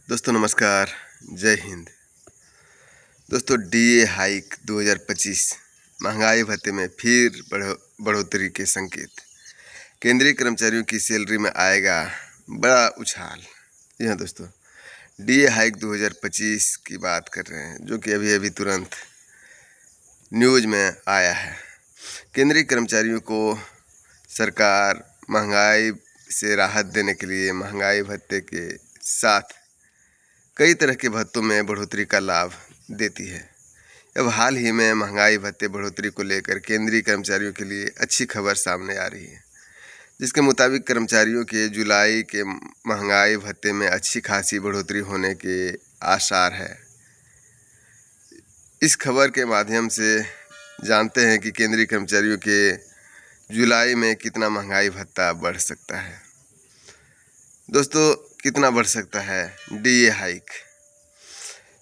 दोस्तों नमस्कार, जय हिंद। दोस्तों डीए हाइक 2025 महंगाई भत्ते में फिर बढ़ोतरी के संकेत। केंद्रीय कर्मचारियों की सैलरी में आएगा बड़ा उछाल। जी हाँ दोस्तों, डीए हाइक 2025 की बात कर रहे हैं, जो कि अभी अभी तुरंत न्यूज़ में आया है। केंद्रीय कर्मचारियों को सरकार महंगाई से राहत देने के लिए महंगाई भत्ते के साथ कई तरह के भत्तों में बढ़ोतरी का लाभ देती है। अब हाल ही में महंगाई भत्ते बढ़ोतरी को लेकर केंद्रीय कर्मचारियों के लिए अच्छी खबर सामने आ रही है, जिसके मुताबिक कर्मचारियों के जुलाई के महंगाई भत्ते में अच्छी खासी बढ़ोतरी होने के आसार है। इस खबर के माध्यम से जानते हैं कि केंद्रीय कर्मचारियों के जुलाई में कितना महंगाई भत्ता बढ़ सकता है। दोस्तों कितना बढ़ सकता है डीए हाइक?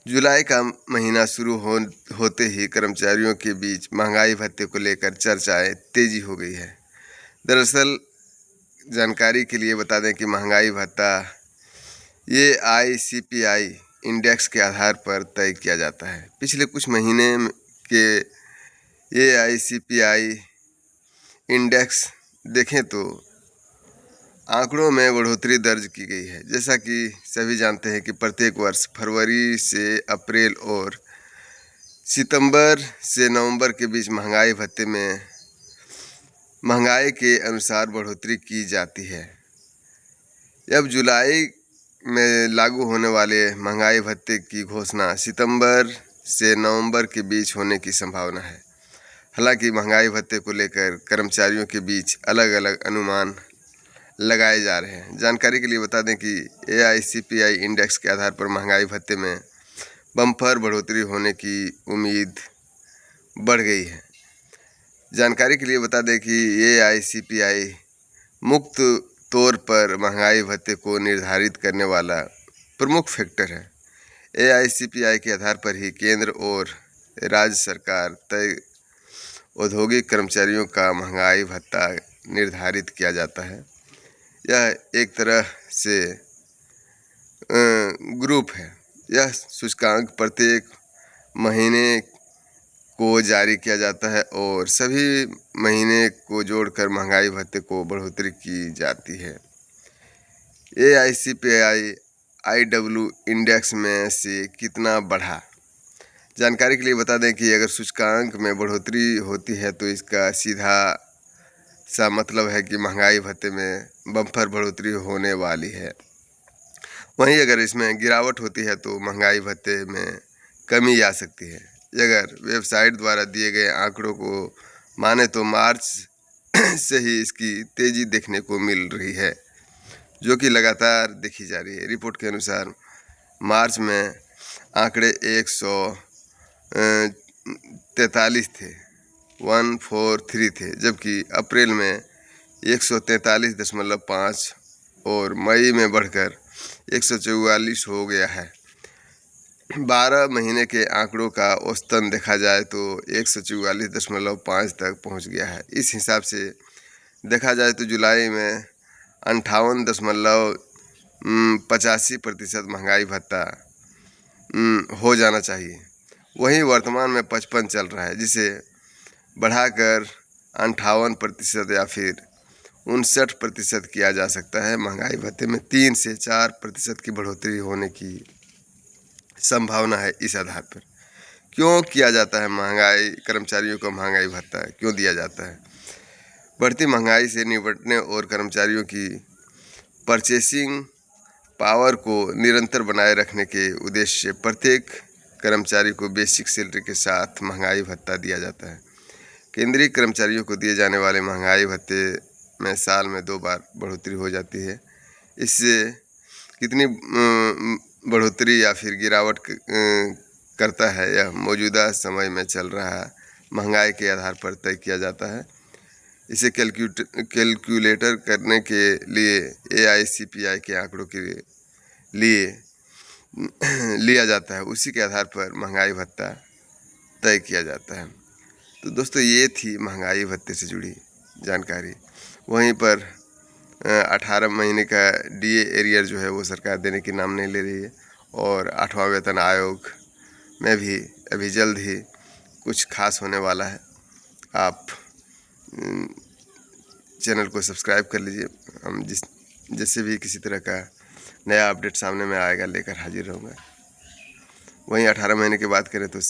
जुलाई का महीना शुरू होते ही कर्मचारियों के बीच महंगाई भत्ते को लेकर चर्चाएं तेजी हो गई है। दरअसल जानकारी के लिए बता दें कि महंगाई भत्ता ये ICPI इंडेक्स के आधार पर तय किया जाता है। पिछले कुछ महीने के ये ICPI इंडेक्स देखें तो आंकड़ों में बढ़ोतरी दर्ज की गई है। जैसा कि सभी जानते हैं कि प्रत्येक वर्ष फरवरी से अप्रैल और सितंबर से नवंबर के बीच महंगाई भत्ते में महंगाई के अनुसार बढ़ोतरी की जाती है। अब जुलाई में लागू होने वाले महंगाई भत्ते की घोषणा सितंबर से नवंबर के बीच होने की संभावना है। हालांकि महंगाई भत्ते को लेकर कर्मचारियों के बीच अलग अलग अनुमान लगाए जा रहे हैं। जानकारी के लिए बता दें कि AICPI इंडेक्स के आधार पर महंगाई भत्ते में बम्पर बढ़ोतरी होने की उम्मीद बढ़ गई है। जानकारी के लिए बता दें कि AICPI मुक्त तौर पर महंगाई भत्ते को निर्धारित करने वाला प्रमुख फैक्टर है। AICPI के आधार पर ही केंद्र और राज्य सरकार तय औद्योगिक कर्मचारियों का महंगाई भत्ता निर्धारित किया जाता है। यह एक तरह से ग्रुप है। यह सूचकांक प्रत्येक महीने को जारी किया जाता है और सभी महीने को जोड़कर महंगाई भत्ते को बढ़ोतरी की जाती है। AICPI IW इंडेक्स में से कितना बढ़ा? जानकारी के लिए बता दें कि अगर सूचकांक में बढ़ोतरी होती है तो इसका सीधा सा मतलब है कि महंगाई भत्ते में बम्पर बढ़ोतरी होने वाली है। वहीं अगर इसमें गिरावट होती है तो महंगाई भत्ते में कमी आ सकती है। अगर वेबसाइट द्वारा दिए गए आंकड़ों को माने तो मार्च से ही इसकी तेजी देखने को मिल रही है, जो कि लगातार देखी जा रही है। रिपोर्ट के अनुसार मार्च में आंकड़े 143 थे, 143 थे, जबकि अप्रैल में 143.5 और मई में बढ़कर 144 हो गया है। 12 महीने के आंकड़ों का औसतन देखा जाए तो 144.5 तक पहुंच गया है। इस हिसाब से देखा जाए तो जुलाई में 58.85% महंगाई भत्ता हो जाना चाहिए। वहीं वर्तमान में 55 चल रहा है, जिसे बढ़ाकर 58% या फिर 59% किया जा सकता है। महंगाई भत्ते में 3 से 4% की बढ़ोतरी होने की संभावना है। इस आधार पर क्यों किया जाता है महंगाई, कर्मचारियों को महंगाई भत्ता क्यों दिया जाता है? बढ़ती महंगाई से निपटने और कर्मचारियों की परचेसिंग पावर को निरंतर बनाए रखने के उद्देश्य से प्रत्येक कर्मचारी को बेसिक सैलरी के साथ महंगाई भत्ता दिया जाता है। केंद्रीय कर्मचारियों को दिए जाने वाले महंगाई भत्ते में साल में 2 बार बढ़ोतरी हो जाती है। इससे कितनी बढ़ोतरी या फिर गिरावट करता है, यह मौजूदा समय में चल रहा महंगाई के आधार पर तय किया जाता है। इसे कैलकुलेटर करने के लिए AICPI के आंकड़ों के लिए लिया जाता है। उसी के आधार पर महंगाई भत्ता तय किया जाता है। तो दोस्तों ये थी महंगाई भत्ते से जुड़ी जानकारी। वहीं पर 18 महीने का DA एरियर जो है वो सरकार देने की नाम नहीं ले रही है और 8वां वेतन आयोग में भी अभी जल्द ही कुछ खास होने वाला है। आप चैनल को सब्सक्राइब कर लीजिए। हम जैसे भी किसी तरह का नया अपडेट सामने में आएगा लेकर हाजिर रहूँगा। वहीं 18 महीने की बात करें तो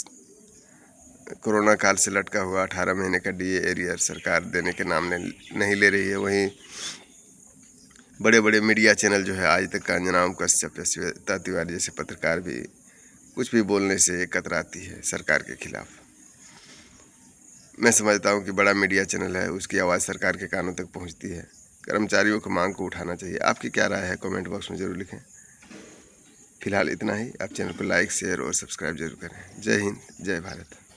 कोरोना काल से लटका हुआ 18 महीने का DA एरियर सरकार देने के नाम नहीं ले रही है। वहीं बड़े बड़े मीडिया चैनल जो है आज तक का अंजना कश्यप या श्वेता तिवारी जैसे पत्रकार भी कुछ भी बोलने से कतराती है सरकार के खिलाफ। मैं समझता हूं कि बड़ा मीडिया चैनल है, उसकी आवाज़ सरकार के कानों तक पहुंचती है। कर्मचारियों की मांग को उठाना चाहिए। आपकी क्या राय है कमेंट बॉक्स में ज़रूर लिखें। फिलहाल इतना ही। आप चैनल को लाइक शेयर और सब्सक्राइब जरूर करें। जय हिंद, जय भारत।